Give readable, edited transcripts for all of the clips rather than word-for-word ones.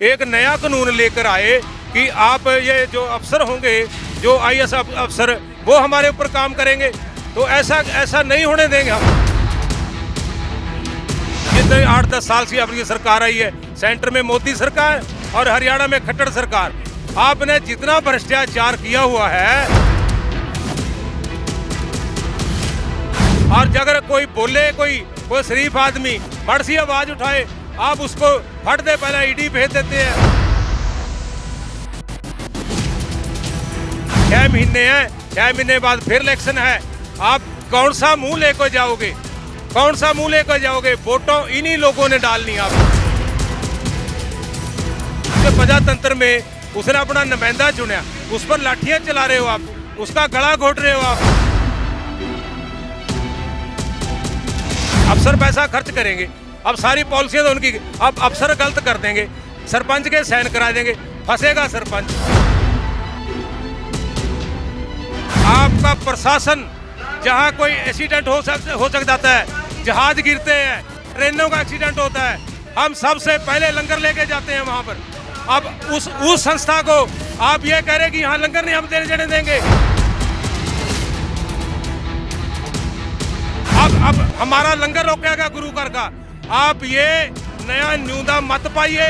एक नया कानून लेकर आए कि आप ये जो अफसर होंगे, जो आईएएस अफसर, वो हमारे ऊपर काम करेंगे। तो ऐसा नहीं होने देंगे हम। जितने 8-10 साल से अपनी सरकार आई है, सेंटर में मोदी सरकार और हरियाणा में खट्टर सरकार, आपने जितना भ्रष्टाचार किया हुआ है, और अगर कोई बोले, कोई शरीफ आदमी बड़ सी आवाज उठाए, आप उसको फट दे पहले ईडी भेज देते हैं। 6 महीने हैं, 6 महीने बाद फिर इलेक्शन है। आप कौन सा मुंह लेकर जाओगे? कौन सा मुंह लेकर जाओगे? वोटों इन्हीं लोगों ने डालनी। आप प्रजातंत्र में उसने अपना नुमाइंदा चुना, उस पर लाठियां चला रहे हो आप, उसका गला घोट रहे हो आप। अफसर पैसा खर्च करेंगे, अब सारी पॉलिसियां तो उनकी, अब अफसर गलत कर देंगे, सरपंच के साइन करा देंगे, फंसेगा सरपंच। आपका प्रशासन, जहां कोई एक्सीडेंट हो सकता है, जहाज गिरते हैं, ट्रेनों का एक्सीडेंट होता है, हम सबसे पहले लंगर लेके जाते हैं वहां पर। अब उस संस्था को आप ये कह रहे कि यहाँ लंगर नहीं हम देने देंगे। अब हमारा लंगर रोकेगा गुरु घर का। आप ये नया न्यूनता मत पाइए।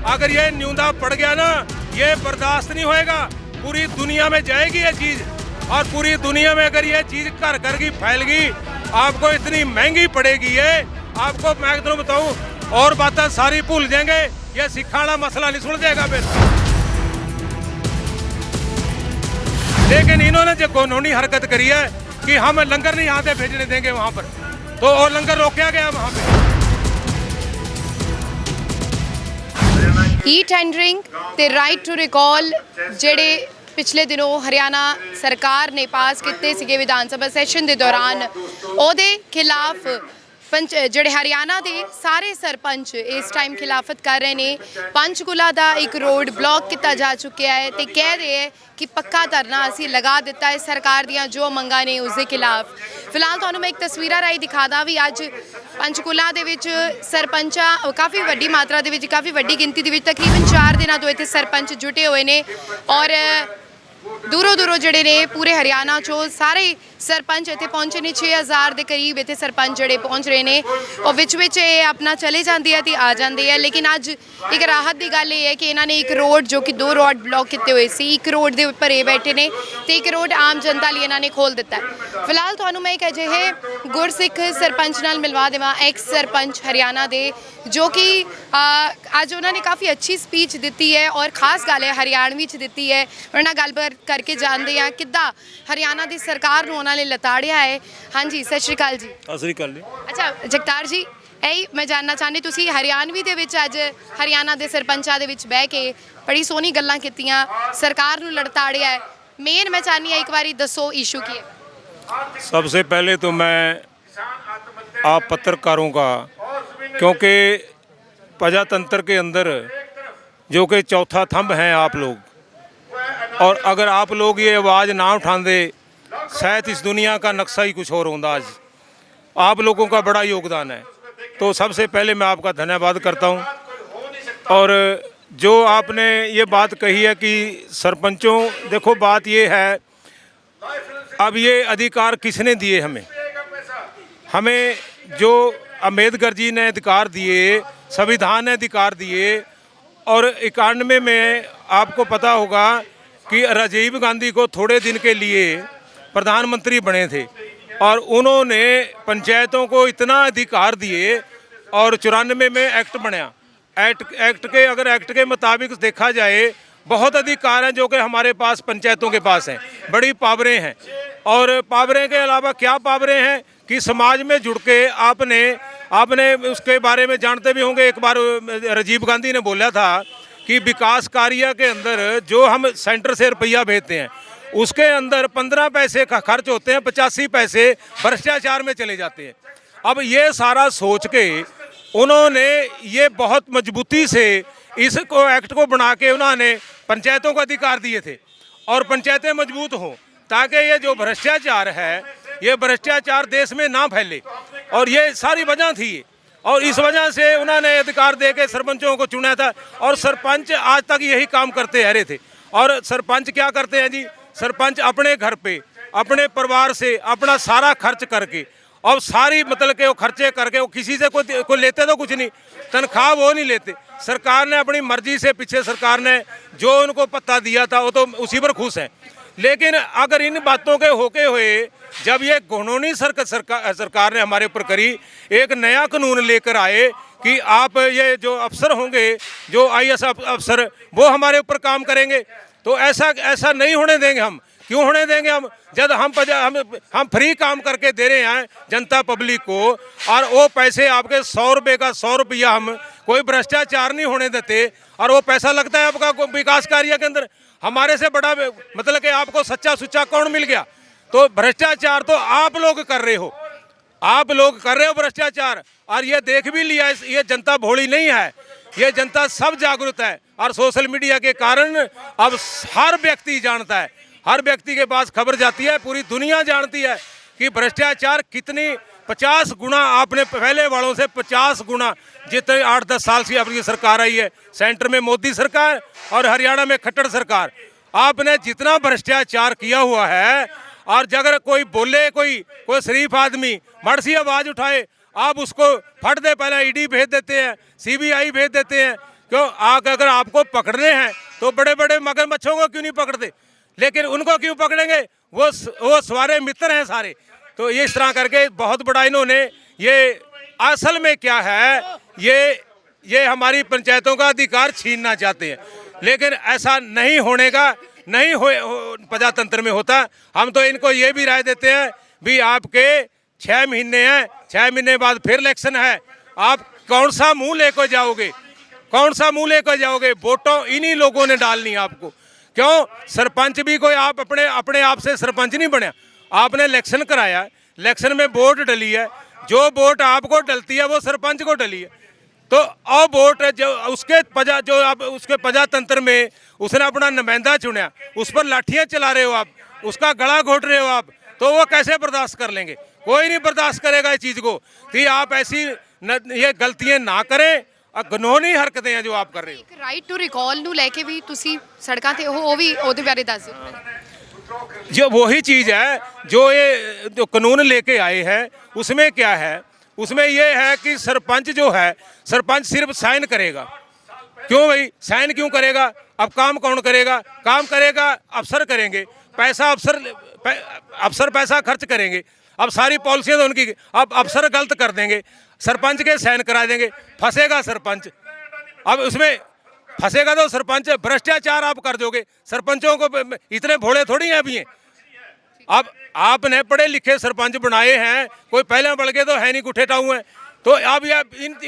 अगर ये न्यूनता पड़ गया ना, ये बर्दाश्त नहीं होएगा। पूरी दुनिया में जाएगी ये चीज, और पूरी दुनिया में अगर ये चीज घर घर की फैलगी, आपको इतनी महंगी पड़ेगी ये। आपको मैं तो बताऊं, और बातें सारी भूल जाएंगे, ये सिखाना मसला नहीं सुलझेगा फिर। लेकिन इन्होंने जो कानूनी हरकत करी है कि हम लंगर नहीं यहाँ से भेजने देंगे वहां पर, तो और लंगर रोका गया वहां पे। ई टेंडरिंग ते राइट टू रिकॉल ਜਿਹੜੇ ਪਿਛਲੇ ਦਿਨੋਂ ਹਰਿਆਣਾ ਸਰਕਾਰ ਨੇ ਪਾਸ ਕੀਤੇ ਸੀਗੇ ਵਿਧਾਨ ਸਭਾ ਸੈਸ਼ਨ ਦੇ ਦੌਰਾਨ, ਉਹਦੇ ਖਿਲਾਫ ਜਿਹੜੇ ਹਰਿਆਣਾ ਦੇ ਸਾਰੇ ਸਰਪੰਚ ਇਸ ਟਾਈਮ ਖਿਲਾਫਤ ਕਰ ਰਹੇ ਨੇ। ਪੰਚਕੂਲਾ ਦਾ ਇੱਕ ਰੋਡ ਬਲੌਕ ਕੀਤਾ ਜਾ ਚੁੱਕਿਆ ਹੈ ਤੇ ਕਹਿ ਰਹੇ ਹੈ ਕਿ ਪੱਕਾ ਧਰਨਾ ਅਸੀਂ ਲਗਾ ਦਿੱਤਾ ਹੈ ਸਰਕਾਰ ਦੀਆਂ ਜੋ ਮੰਗਾਂ ਨੇ ਉਸ ਦੇ ਖਿਲਾਫ। ਫਿਲਹਾਲ ਤੁਹਾਨੂੰ ਮੈਂ ਇੱਕ ਤਸਵੀਰਾਂ ਰਾਹੀਂ ਦਿਖਾਦਾ ਵੀ ਅੱਜ ਪੰਚਕੂਲਾ ਦੇ ਵਿੱਚ ਸਰਪੰਚਾਂ ਕਾਫੀ ਵੱਡੀ ਮਾਤਰਾ ਦੇ ਵਿੱਚ, ਕਾਫੀ ਵੱਡੀ ਗਿਣਤੀ ਦੇ ਵਿੱਚ, ਤਕਰੀਬਨ 4 ਦਿਨਾਂ ਤੋਂ ਇੱਥੇ ਸਰਪੰਚ ਜੁਟੇ ਹੋਏ ਨੇ, ਔਰ ਦੂਰੋਂ ਦੂਰੋਂ ਜਿਹੜੇ ਨੇ ਪੂਰੇ ਹਰਿਆਣਾ ਚੋਂ ਸਾਰੇ ਸਰਪੰਚ ਇੱਥੇ ਪਹੁੰਚੇ ਨੇ। 6000 ਦੇ ਕਰੀਬ ਇੱਥੇ ਸਰਪੰਚ ਜਿਹੜੇ ਪਹੁੰਚ ਰਹੇ ਨੇ, ਉਹ ਵਿੱਚ ਇਹ ਆਪਣਾ ਚਲੇ ਜਾਂਦੇ ਆ ਤੇ ਆ ਜਾਂਦੇ ਆ। ਲੇਕਿਨ ਅੱਜ ਇੱਕ ਰਾਹਤ ਦੀ ਗੱਲ ਇਹ ਹੈ ਕਿ ਇਹਨਾਂ ਨੇ ਇੱਕ ਰੋਡ, ਜੋ ਕਿ 2 ਰੋਡ ਬਲੌਕ ਕੀਤੇ ਹੋਏ ਸੀ, ਇੱਕ ਰੋਡ ਦੇ ਉੱਪਰ ਇਹ ਬੈਠੇ ਨੇ ਤੇ ਇੱਕ ਰੋਡ ਆਮ ਜਨਤਾ ਲਈ ਇਹਨਾਂ ਨੇ ਖੋਲ੍ਹ ਦਿੱਤਾ ਹੈ। ਫਿਲਹਾਲ ਤੁਹਾਨੂੰ ਮੈਂ ਇੱਕ ਅਜਿਹੇ ਗੁਰਸਿੱਖ ਸਰਪੰਚ ਨਾਲ ਮਿਲਵਾ ਦੇਵਾਂ, ਐਕਸ ਸਰਪੰਚ ਹਰਿਆਣਾ ਦੇ, ਜੋ ਕਿ ਅੱਜ ਉਹਨਾਂ ਨੇ ਕਾਫੀ ਅੱਛੀ ਸਪੀਚ ਦਿੱਤੀ ਹੈ, ਔਰ ਖਾਸ ਗੱਲ ਹੈ ਹਰਿਆਣਵੀ 'ਚ ਦਿੱਤੀ ਹੈ। ਉਹਨਾਂ ਨਾਲ ਗੱਲਬਾਤ ਕਰਕੇ ਜਾਣਦੇ ਹਾਂ ਕਿੱਦਾਂ ਹਰਿਆਣਾ ਦੀ ਸਰਕਾਰ ਨੂੰ ਉਹਨਾਂ ਨੇ ਲਤਾੜਿਆ ਹੈ। ਹਾਂਜੀ, ਸਤਿ ਸ਼੍ਰੀ ਅਕਾਲ ਜੀ। ਸਤਿ ਸ਼੍ਰੀ ਅਕਾਲ ਜੀ। ਅੱਛਾ ਜਗਤਾਰ ਜੀ, ਇਹੀ ਮੈਂ ਜਾਣਨਾ ਚਾਹੁੰਦੀ, ਤੁਸੀਂ ਹਰਿਆਣਵੀ ਦੇ ਵਿੱਚ ਅੱਜ ਹਰਿਆਣਾ ਦੇ ਸਰਪੰਚਾਂ ਦੇ ਵਿੱਚ ਬਹਿ ਕੇ ਬੜੀ ਸੋਹਣੀ ਗੱਲਾਂ ਕੀਤੀਆਂ, ਸਰਕਾਰ ਨੂੰ ਲੜਤਾੜਿਆ ਹੈ। ਮੇਨ मैं चाहनी है, एक बारी दसो इशू की है। सबसे पहले तो मैं आप पत्रकारों का, क्योंकि प्रजातंत्र के अंदर जो कि चौथा थंब हैं आप लोग, और अगर आप लोग ये आवाज़ ना उठाते, शायद इस दुनिया का नक्शा ही कुछ और होता। आज आप लोगों का बड़ा योगदान है, तो सबसे पहले मैं आपका धन्यवाद करता हूँ। और जो आपने ये बात कही है कि सरपंचों, देखो बात ये है, अब ये अधिकार किसने दिए हमें जो अम्बेडकर जी ने अधिकार दिए, संविधान ने अधिकार दिए। और 91 में आपको पता होगा कि राजीव गांधी को थोड़े दिन के लिए प्रधानमंत्री बने थे, और उन्होंने पंचायतों को इतना अधिकार दिए, और 94 में एक्ट बनाया। एक्ट के मुताबिक देखा जाए, बहुत अधिकार हैं जो कि हमारे पास पंचायतों के पास हैं, बड़ी पावरें हैं। और पावरें के अलावा क्या पावरें हैं कि समाज में जुड़ के आपने उसके बारे में जानते भी होंगे। एक बार राजीव गांधी ने बोला था कि विकास कार्य के अंदर जो हम सेंटर से रुपया भेजते हैं, उसके अंदर 15 पैसे का खर्च होते हैं, 85 पैसे भ्रष्टाचार में चले जाते हैं। अब ये सारा सोच के उन्होंने ये बहुत मजबूती से इसको एक्ट को बना के उन्होंने पंचायतों को अधिकार दिए थे, और पंचायतें मजबूत हों, ताकि ये जो भ्रष्टाचार है, ये भ्रष्टाचार देश में ना फैले। और ये सारी वजह थी। और इस वजह से उन्होंने अधिकार दे के सरपंचों को चुना था। और सरपंच आज तक यही काम करते आ रहे थे। और सरपंच क्या करते हैं जी, सरपंच अपने घर पे अपने परिवार से अपना सारा खर्च करके और सारी मतलब के वो खर्चे करके, वो किसी से कोई लेते तो कुछ नहीं, तनख्वाह वो नहीं लेते। सरकार ने अपनी मर्जी से, पीछे सरकार ने जो उनको पत्ता दिया था वो तो उसी पर खुश है। लेकिन अगर इन बातों के होके हुए जब ये कानूनी सरकार ने हमारे ऊपर करी, एक नया कानून लेकर आए कि आप ये जो अफसर होंगे, जो IAS अफसर, वो हमारे ऊपर काम करेंगे, तो ऐसा नहीं होने देंगे हम। क्यों होने देंगे हम, जब हम फ्री काम करके दे रहे हैं जनता पब्लिक को, और वो पैसे आपके 100 रुपये का 100 रुपया हम कोई भ्रष्टाचार नहीं होने देते, और वो पैसा लगता है आपका विकास कार्य के अंदर। हमारे से बड़ा मतलब कि आपको सच्चा सुच्चा कौन मिल गया? तो भ्रष्टाचार तो आप लोग कर रहे हो, आप लोग कर रहे हो भ्रष्टाचार। और ये देख भी लिया, ये जनता भोली नहीं है, ये जनता सब जागरूक है। और सोशल मीडिया के कारण अब हर व्यक्ति जानता है, हर व्यक्ति के पास खबर जाती है, पूरी दुनिया जानती है कि भ्रष्टाचार कितनी 50 गुना, आपने पहले वालों से 50 गुना, जितने 8-10 साल से अपनी सरकार आई है, सेंटर में मोदी सरकार और हरियाणा में खट्टर सरकार, आपने जितना भ्रष्टाचार किया हुआ है, और अगर कोई बोले, कोई शरीफ आदमी मर्द सी आवाज़ उठाए, आप उसको फट दे, पहले ED भेज देते हैं, CBI भेज देते हैं। क्यों? अगर आपको पकड़ने हैं तो बड़े बड़े मगरमच्छों को क्यों नहीं पकड़ते, लेकिन उनको क्यों पकड़ेंगे? वो सवारे मित्र हैं सारे। तो ये इस तरह करके बहुत बड़ा इन्होंने, ये असल में क्या है, ये हमारी पंचायतों का अधिकार छीनना चाहते हैं। लेकिन ऐसा नहीं होने का, नहीं हो प्रजातंत्र में होता। हम तो इनको ये भी राय देते हैं भी आपके 6 महीने हैं, 6 महीने बाद फिर इलेक्शन है, आप कौन सा मुंह लेकर जाओगे, कौन सा मुंह लेकर जाओगे? वोटों इन्हीं लोगों ने डालनी है आपको। क्यों? सरपंच भी कोई आप अपने आप से सरपंच नहीं बनया, आपने इलेक्शन कराया, इलेक्शन में वोट डली है, जो वोट आपको डलती है वो सरपंच को डली है। तो और वोट जो उसके प्रजातंत्र में उसने अपना नुमाइंदा चुना, उस पर लाठियां चला रहे हो आप, उसका गला घोट रहे हो आप, तो वो कैसे बर्दाश्त कर लेंगे? कोई नहीं बर्दाश्त करेगा इस चीज़ को कि आप ऐसी ये गलतियां ना करें, कानूनी हरकतें हैं जो आप कर रहे हो। ਇੱਕ ਰਾਈਟ ਟੂ ਰਿਕਾਲ ਨੂੰ ਲੈ ਕੇ ਵੀ ਤੁਸੀਂ ਸੜਕਾਂ ਤੇ ਉਹ ਵੀ ਉਹਦੇ ਬਾਰੇ ਦੱਸ ਦਿਓ। जो वही चीज़ है जो ये जो कानून लेके आए हैं, उसमें क्या है, उसमें ये है कि सरपंच जो है, सरपंच सिर्फ साइन करेगा। क्यों भाई साइन क्यों करेगा? अब काम कौन करेगा? काम करेगा अफसर करेंगे, पैसा अफसर पैसा खर्च करेंगे। अब सारी पॉलिसियाँ तो उनकी, अब अफसर गलत कर देंगे, सरपंच के साइन करा देंगे, फंसेगा सरपंच। अब उसमें फंसेगा तो सरपंच, भ्रष्टाचार आप कर दोगे। सरपंचों को इतने भोले थोड़ी हैं अभी हैं। अब आपने पढ़े लिखे सरपंच बनाए हैं, कोई पहले बढ़ के तो है नहीं, गुठे टाऊ हैं। तो अब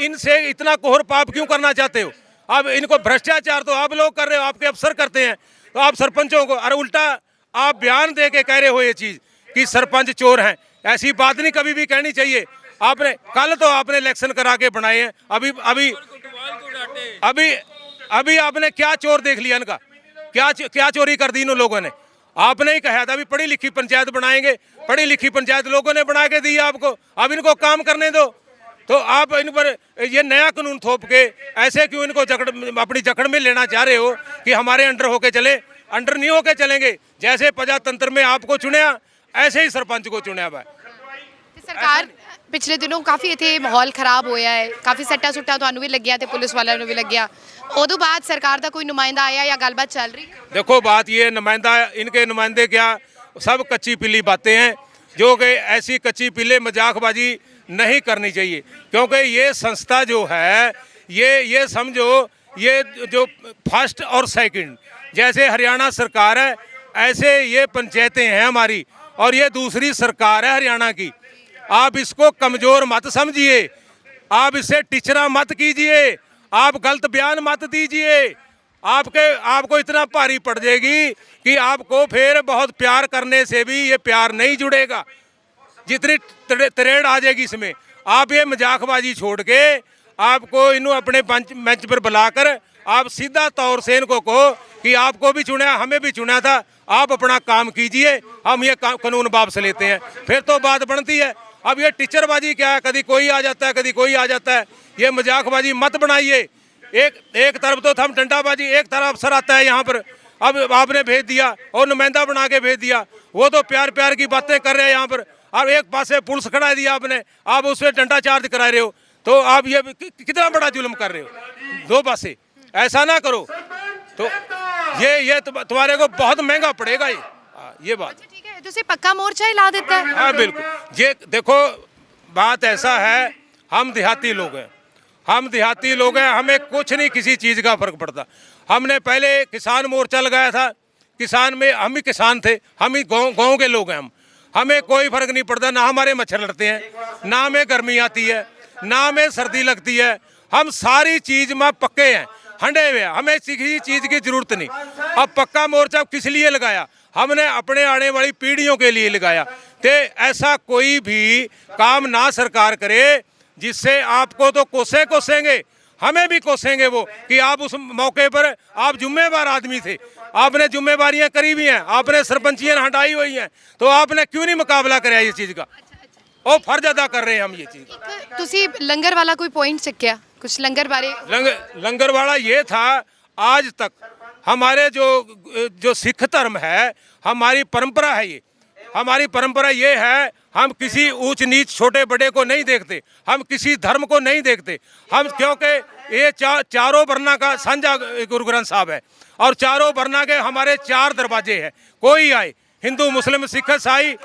इनसे इतना कोहर पाप क्यों करना चाहते हो? अब इनको भ्रष्टाचार तो आप लोग कर रहे हो, आपके अफसर करते हैं, तो आप सरपंचों को, अरे उल्टा आप बयान दे के कह रहे हो ये चीज़ कि सरपंच चोर हैं। ऐसी बात नहीं कभी भी कहनी चाहिए। आपने कल तो आपने इलेक्शन करा के बनाए हैं, अभी आपने क्या चोर देख लिया इनका? क्या चोरी कर दी इन लोगों ने? आपने ही कहा था अभी पढ़ी लिखी पंचायत बनाएंगे, पढ़ी लिखी पंचायत लोगों ने बना के दी आपको, अब इनको काम करने दो। तो आप इन पर ये नया कानून थोप के ऐसे क्यों इनको अपनी जकड़ में लेना चाह रहे हो कि हमारे अंडर होके चले? अंडर नहीं होके चलेंगे। जैसे प्रजातंत्र में आपको चुनिया, ऐसे ही सरपंच को चुनिया हुआ है। ਸਰਕਾਰ ਪਿਛਲੇ ਦਿਨੋਂ ਕਾਫੀ ਇੱਥੇ ਮਾਹੌਲ ਖਰਾਬ ਹੋਇਆ ਹੈ, ਕਾਫੀ ਸੱਟਾਂ ਸੁੱਟਾਂ ਤੁਹਾਨੂੰ ਵੀ ਲੱਗੀਆਂ ਤੇ ਪੁਲਿਸ ਵਾਲਿਆਂ ਨੂੰ ਵੀ ਲੱਗਿਆ। ਉਦੋਂ ਬਾਅਦ ਸਰਕਾਰ ਦਾ ਕੋਈ ਨੁਮਾਇੰਦਾ ਆਇਆ ਜਾਂ ਗੱਲਬਾਤ ਚੱਲ ਰਹੀ? देखो बात ये, नुमाइंदा इनके नुमाइंदे क्या सब कच्ची पिल्ली बातें हैं, जो कि ऐसी कच्ची पिल्ले मजाकबाजी नहीं करनी चाहिए। क्योंकि ये संस्था जो है, ये समझो, ये जो फर्स्ट और सेकंड, जैसे हरियाणा सरकार है, ऐसे ये पंचायतें हैं हमारी, और ये दूसरी सरकार है हरियाणा की। आप इसको कमज़ोर मत समझिए, आप इससे टिचरा मत कीजिए, आप गलत बयान मत दीजिए। आपको इतना भारी पड़ जाएगी कि आपको फिर बहुत प्यार करने से भी ये प्यार नहीं जुड़ेगा, जितनी तरेड़ आ जाएगी इसमें। आप ये मजाकबाजी छोड़ के आपको इन्हों अपने मंच पर बुलाकर आप सीधा तौर से इनको कहो कि आपको भी चुना, हमें भी चुना था, आप अपना काम कीजिए, हम ये कानून वापस लेते हैं, फिर तो बात बनती है। अब ये टीचरबाजी क्या है, कभी कोई आ जाता है कभी कोई आ जाता है, ये मजाकबाजी मत बनाइए। एक तरफ तो हम डंडाबाजी, एक तरफ अफसर आता है यहाँ पर, अब आपने भेज दिया और नुमाइंदा बना के भेज दिया, वो तो प्यार प्यार की बातें कर रहे हैं यहाँ पर। अब एक पासे पुलिस खड़ा दिया आपने, आप उससे डंडा चार्ज करा रहे हो, तो आप ये कितना बड़ा जुल्म कर रहे हो। दो पासे ऐसा ना करो, तो ये तुम्हारे को बहुत महंगा पड़ेगा ये बात। अच्छा ठीक है, ਤੁਸੀਂ पक्का मोर्चा ही ला देता है। हाँ बिल्कुल, ये देखो बात ऐसा है, हम देहाती लोग हैं, हमें कुछ नहीं किसी चीज़ का फर्क पड़ता। हमने पहले किसान मोर्चा लगाया था, किसान में हम ही किसान थे, हम ही गाँव के लोग हैं, हमें कोई फर्क नहीं पड़ता, ना हमारे मच्छर लड़ते हैं, ना हमें गर्मी आती है, ना हमें सर्दी लगती है, हम सारी चीज़ में पक्के हैं, हंडे हुए, हमें किसी चीज़ की जरूरत नहीं। अब पक्का मोर्चा किस लिए लगाया, हमने अपने आने वाली पीढ़ियों के लिए लगाया। तो ऐसा कोई भी काम ना सरकार करे जिससे आपको तो कोसेंगे, हमें भी कोसेंगे वो, कि आप उस मौके पर आप जिम्मेवार आदमी थे, आपने जिम्मेवारियां करी भी हैं, आपने सरपंचियां हटाई हुई हैं, तो आपने क्यों नहीं मुकाबला कराया ये चीज़ का। और फर्ज अदा कर रहे हैं हम ये चीज़। ਤੁਸੀਂ लंगर वाला कोई पॉइंट ਚੱਕਿਆ कुछ लंगर बारे? लंगर वाला ये था, आज तक हमारे जो सिख धर्म है, हमारी परंपरा है, ये हमारी परंपरा ये है, हम किसी ऊंच नीच छोटे बड़े को नहीं देखते, हम किसी धर्म को नहीं देखते, हम क्योंकि ये चारों वर्णा का साझा गुरु ग्रंथ साहब है, और चारों वर्णा के हमारे 4 दरवाजे हैं, कोई आए हिंदू मुस्लिम सिख ईसाई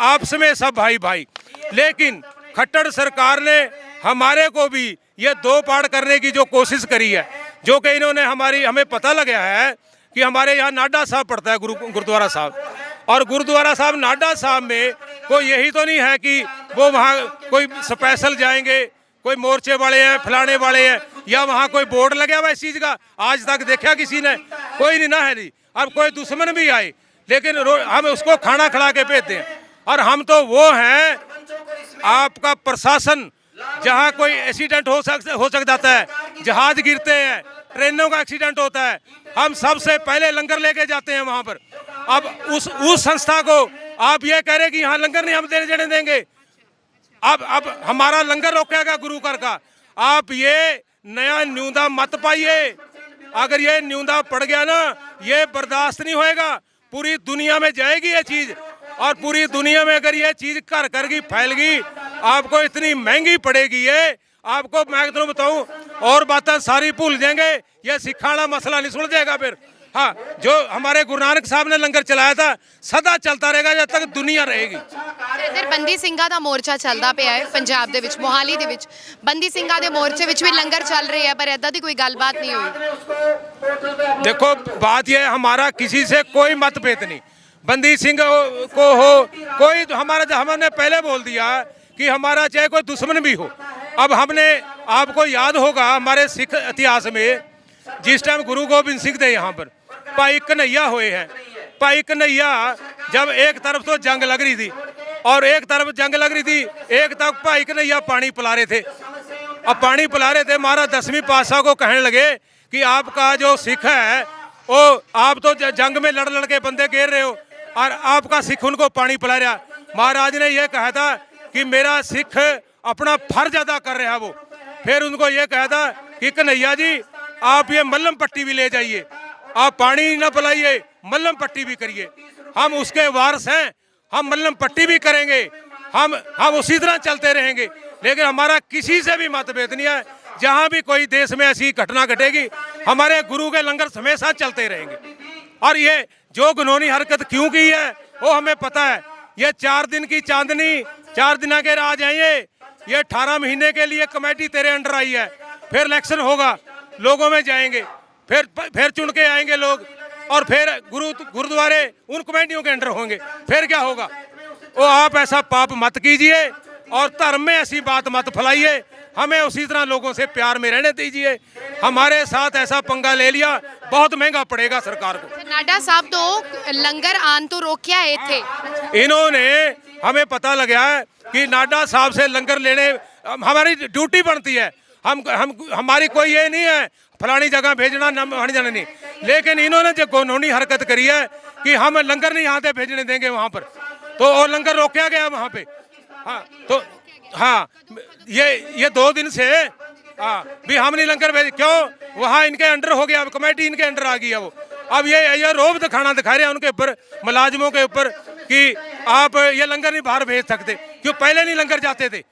आपस में सब भाई भाई। लेकिन खट्टर सरकार ने हमारे को भी ये 2 पार्ट करने की जो कोशिश करी है, जो कि इन्होंने हमें पता लगा है कि हमारे यहाँ नाडा साहब पड़ता है गुरुद्वारा साहब, और गुरुद्वारा साहब नाडा साहब में कोई यही तो नहीं है कि वो वहाँ कोई स्पेशल जाएंगे, कोई मोर्चे वाले हैं फलाने वाले हैं, या वहाँ कोई बोर्ड लगा हुआ इस चीज़ का, आज तक देखा किसी ने, कोई नहीं ना है नहीं। अब कोई दुश्मन भी आए लेकिन हम उसको खाना खिला के भेजते हैं, और हम तो वो हैं आपका प्रशासन, जहाँ कोई एक्सीडेंट हो सकता है, जहाज गिरते हैं, ट्रेनों का एक्सीडेंट होता है, हम सबसे पहले लंगर लेके जाते हैं वहाँ पर। अब उस संस्था को आप ये कह रहे कि यहाँ लंगर नहीं हम देने देंगे, अब हमारा लंगर रोकेगा गुरु घर का। आप ये नया न्यूनता मत पाइए, अगर ये न्यूनता पड़ गया ना, ये बर्दाश्त नहीं होएगा, पूरी दुनिया में जाएगी ये चीज़, और पूरी दुनिया में अगर ये चीज़ घर की फैलगी, आपको इतनी महंगी पड़ेगी ये, आपको मैं तुम्हें बताऊं, और बातें सारी भूल जाएंगे, ये सिखा वाला मसला नहीं सुलझेगा फिर। हाँ, जो हमारे गुरु नानक साहब ने लंगर चलाया था सदा चलता रहेगा जब तक दुनिया रहेगी। इधर बंदी ਸਿੰਘਾਂ ਦਾ ਮੋਰਚਾ ਚੱਲਦਾ ਪਿਆ ਹੈ ਪੰਜਾਬ ਦੇ ਵਿੱਚ, ਮੋਹਾਲੀ ਦੇ ਵਿੱਚ बंदी ਸਿੰਘਾਂ ਦੇ ਮੋਰਚੇ ਵਿੱਚ भी लंगर चल रहे हैं, पर ऐदा दी कोई गलबात नहीं हुई। देखो बात यह है, हमारा किसी से कोई मतभेद नहीं, बंदी सिंह को हो कोई, हमने पहले बोल दिया कि हमारा चाहे कोई दुश्मन भी हो। अब हमने, आपको याद होगा हमारे सिख इतिहास में जिस टाइम गुरु गोबिंद सिंह थे यहाँ पर भाई कन्हैया हुए हैं, भाई कन्हैया जब एक तरफ तो जंग लग रही थी और एक तरफ जंग लग रही थी, एक तरफ भाई कन्हैया पानी पिला रहे थे। अब पानी पिला रहे थे, महाराज 10वीं पातशाह को कहने लगे कि आपका जो सिख है वो, आप तो जंग में लड़ के बंदे घेर रहे हो और आपका सिख उनको पानी पिला रहा। महाराज ने यह कहा था कि मेरा सिख अपना फर्ज अदा कर रहा है वो। फिर उनको ये कहा था कि कन्हैया जी आप ये मल्लम पट्टी भी ले जाइए, आप पानी ना पिलाइए, मल्लम पट्टी भी करिए, हम उसके वारिस हैं, हम मल्लम पट्टी भी करेंगे, हम उसी तरह चलते रहेंगे। लेकिन हमारा किसी से भी मतभेद नहीं है, जहाँ भी कोई देश में ऐसी घटना घटेगी हमारे गुरु के लंगर हमेशा चलते रहेंगे। और ये जो घिनौनी हरकत क्यों की है वो हमें पता है। ये 4 दिन की चांदनी 4 दिन के राज हैं, ये 18 महीने के लिए कमेटी तेरे अंडर आई है, फिर इलेक्शन होगा, लोगों में जाएंगे, फिर चुन के आएंगे लोग, और फिर गुरुद्वारे उन कमेटियों के अंडर होंगे, फिर क्या होगा। वो आप ऐसा पाप मत कीजिए और धर्म में ऐसी बात मत फैलाइए, हमें उसी तरह लोगों से प्यार में रहने दीजिए। हमारे साथ ऐसा पंगा ले लिया बहुत महंगा पड़ेगा सरकार को। नाडा साहब तो लंगर आन तो रोकिया है थे, इन्होंने, हमें पता लगा है कि नाडा साहब से लंगर लेने हमारी ड्यूटी बनती है, हम हमारी कोई ये नहीं है फलानी जगह भेजना न जाना नहीं, लेकिन इन्होंने जो कानूनी हरकत करी है कि हम लंगर नहीं यहाँ से भेजने देंगे वहाँ पर, तो और लंगर रोका गया वहाँ पे। हाँ तो हाँ ये 2 दिन से हाँ भी हम नहीं लंगर भेज, क्यों वहाँ इनके अंडर हो गया, अब कमेटी इनके अंडर आ गई है वो। अब ये रोब दिखाना दिखा रहे हैं उनके ऊपर, मुलाजिमों के ऊपर कि आप ये लंगर नहीं बाहर भेज सकते। क्यों पहले नहीं लंगर जाते थे?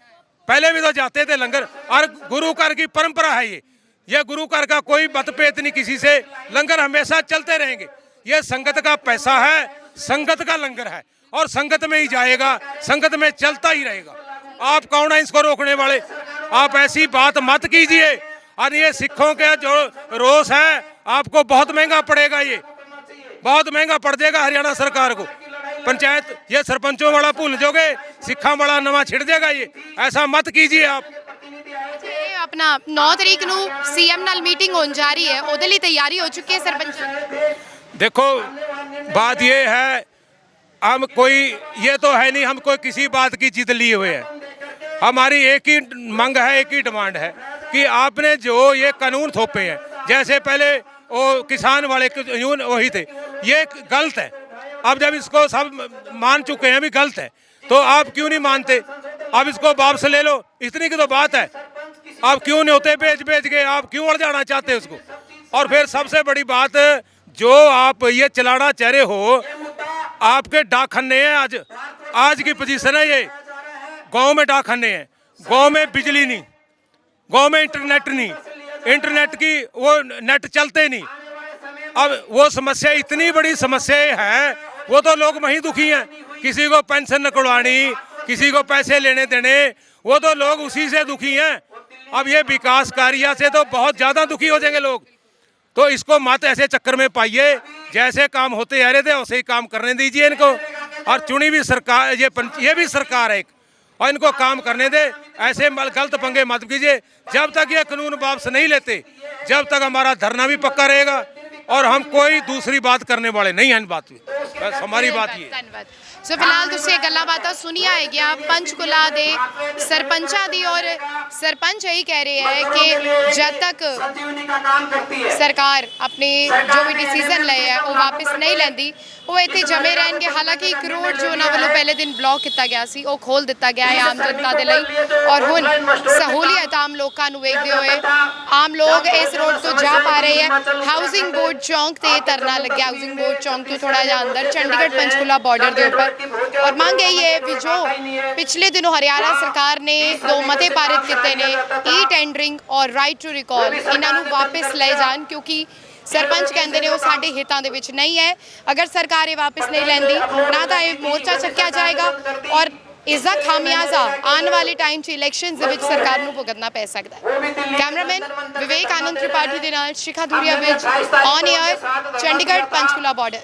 पहले भी तो जाते थे लंगर, और गुरु घर की परंपरा है ये गुरु घर का कोई मतभेद नहीं किसी से, लंगर हमेशा चलते रहेंगे। ये संगत का पैसा है, संगत का लंगर है और संगत में ही जाएगा, संगत में चलता ही रहेगा। आप कौन है इसको रोकने वाले? आप ऐसी बात मत कीजिए। और ये सिखों का जो रोष है आपको बहुत महंगा पड़ेगा, ये बहुत महंगा पड़ जाएगा हरियाणा सरकार को। पंचायत ये सरपंचों वाला भूल जाओगे, सिखा वाला नवा छिड़ जाएगा, ये ऐसा मत कीजिए आप। अपना 9 तरीक ਨੂੰ सीएम ਨਾਲ मीटिंग होने जा रही है, ਉਹਦੇ ਲਈ तैयारी हो चुकी है सरपंच? देखो बात ये है, हम कोई ये तो है नहीं हम कोई किसी बात की जिद लिए हुए हैं। हमारी एक ही मांग है, एक ही डिमांड है कि आपने जो ये कानून थोपे हैं, जैसे पहले वो किसान वाले यून वही थे, ये गलत है। अब जब इसको सब मान चुके हैं भी गलत है, तो आप क्यों नहीं मानते? अब इसको वापस ले लो, इतनी की तो बात है। आप क्यों नहीं होते बेच के, आप क्यों अड़ जाना चाहते हैं उसको? और फिर सबसे बड़ी बात, जो आप ये चलाना चाह रहे हो, आपके डाकखाने हैं, आज की पोजीशन है ये, गांव में डाकखाने हैं, गांव में बिजली नहीं, गांव में इंटरनेट नहीं, इंटरनेट की वो नेट चलते नहीं। अब वो समस्या इतनी बड़ी समस्या है, वो तो लोग वहीं दुखी हैं। किसी को पेंशन निकलवानी, किसी को पैसे लेने देने, वो तो लोग उसी से दुखी हैं। अब ये विकास कार्य से तो बहुत ज़्यादा दुखी हो जाएंगे लोग। तो इसको मत ऐसे चक्कर में पाइए, जैसे काम होते आ रहे थे वैसे ही काम करने दीजिए इनको। और चुनी हुई सरकार, ये भी सरकार है एक, और इनको काम करने दे। ऐसे गलत पंगे मत कीजिए। जब तक ये कानून वापस नहीं लेते, जब तक हमारा धरना भी पक्का रहेगा, और हम कोई दूसरी बात करने वाले नहीं हैं। बात बस हमारी बात ये। ਧੰਨਵਾਦ। ਸੋ ਫਿਲਹਾਲ ਤੁਸੀਂ ਇਹ ਗੱਲਾਂ ਬਾਤਾਂ ਸੁਣੀਆਂ ਹੈਗੀਆਂ ਪੰਚਕੂਲਾ ਦੇ ਸਰਪੰਚਾਂ ਦੀ, ਔਰ ਸਰਪੰਚ ਇਹੀ ਕਹਿ ਰਹੇ ਹੈ ਕਿ ਜਦ ਤੱਕ ਸਰਕਾਰ ਆਪਣੇ ਜੋ ਵੀ ਡਿਸੀਜਨ ਲਏ ਹੈ ਉਹ ਵਾਪਸ ਨਹੀਂ ਲੈਂਦੀ, ਉਹ ਇੱਥੇ ਜਮੇ ਰਹਿਣਗੇ। ਹਾਲਾਂਕਿ ਇੱਕ ਰੋਡ ਜੋ ਉਹਨਾਂ ਵੱਲੋਂ ਪਹਿਲੇ ਦਿਨ ਬਲੌਕ ਕੀਤਾ ਗਿਆ ਸੀ, ਉਹ ਖੋਲ ਦਿੱਤਾ ਗਿਆ ਹੈ ਆਮ ਜਨਤਾ ਦੇ ਲਈ, ਔਰ ਹੁਣ ਸਹੂਲੀਅਤ ਆਮ ਲੋਕਾਂ ਨੂੰ ਵੇਖਦੇ ਹੋਏ ਆਮ ਲੋਕ ਇਸ ਰੋਡ ਤੋਂ ਜਾ ਪਾ ਰਹੇ ਹੈ। ਹਾਊਸਿੰਗ ਬੋਰਡ ਚੌਂਕ ਤੇ ਧਰਨਾ ਲੱਗਿਆ, ਹਾਊਸਿੰਗ ਬੋਰਡ ਚੌਂਕ ਤੋਂ ਥੋੜਾ ਜਿਹਾ ਅੰਦਰ ਚੰਡੀਗढ़ पंचकूला बॉर्डर के ऊपर। और मांग यही है भी जो पिछले दिनों हरियाणा सरकार ने 2 मते पारित किए ने, ई टेंडरिंग और राइट टू रिकॉल, इन्हां नूं वापस ले जान, क्योंकि सरपंच कहते हैं वो साडे हितां दे विच नहीं है। अगर सरकार ये वापस नहीं लैंदी ना तो ये मोर्चा चक्या जाएगा, और इसका खामियाजा आने वाले टाइम च इलैक्शन दे विच सरकार नूं भुगतना पै सकदा है। कैमरामैन विवेक आनंद त्रिपाठी दे नाल शिखा धूरिया विच on air, Chandigarh Panchkula border.